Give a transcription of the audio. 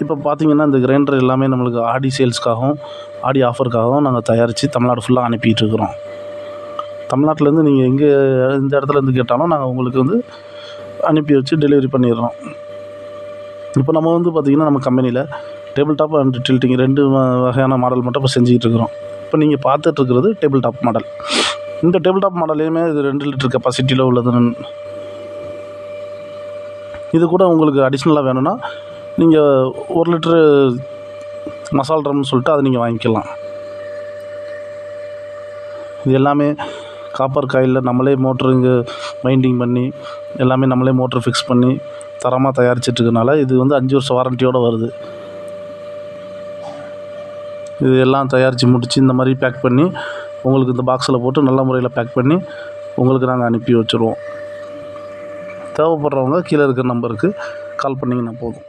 இப்போ பார்த்திங்கன்னா இந்த கிரைண்டர் எல்லாமே நம்மளுக்கு ஆடி சேல்ஸ்க்காகவும் ஆடி ஆஃபருக்காகவும் நாங்கள் தயாரித்து தமிழ்நாடு ஃபுல்லாக அனுப்பிட்டுருக்குறோம். தமிழ்நாட்டிலேருந்து நீங்கள் எங்கே எந்த இடத்துலேருந்து கேட்டாலும் நாங்கள் உங்களுக்கு வந்து அனுப்பி வச்சு டெலிவரி பண்ணிடுறோம். இப்போ நம்ம வந்து பார்த்திங்கன்னா நம்ம கம்பெனியில் டேபிள் டாப் அண்ட் டில்ட்டிங் 2 வகையான மாடல் மட்டும் இப்போ செஞ்சுக்கிட்டு இருக்கிறோம். இப்போ நீங்கள் பார்த்துட்ருக்கிறது டேபிள் டாப் மாடல். இந்த டேபிள் டாப் மாடல்லையுமே இது 2 லிட்டர் கெப்பாசிட்டியில் உள்ளது. இது கூட உங்களுக்கு அடிஷ்னலாக வேணும்னா நீங்கள் 1 லிட்ரு மசால் ட்ரம்னு சொல்லிட்டு அதை நீங்கள் வாங்கிக்கலாம். இது எல்லாமே காப்பர் காயிலில் நம்மளே மோட்ருங்க வைண்டிங் பண்ணி எல்லாமே நம்மளே மோட்ரு ஃபிக்ஸ் பண்ணி தரமாக தயாரிச்சிட்ருக்கனால இது வந்து 5 வருஷம் வாரண்ட்டியோடு வருது. இது எல்லாம் தயாரித்து முடித்து இந்த மாதிரி பேக் பண்ணி உங்களுக்கு இந்த பாக்ஸில் போட்டு நல்ல முறையில் பேக் பண்ணி உங்களுக்கு நாங்கள் அனுப்பி வச்சுருவோம். தேவைப்படுறவங்க கீழே இருக்கிற நம்பருக்கு கால் பண்ணிங்கன்னா போதும்.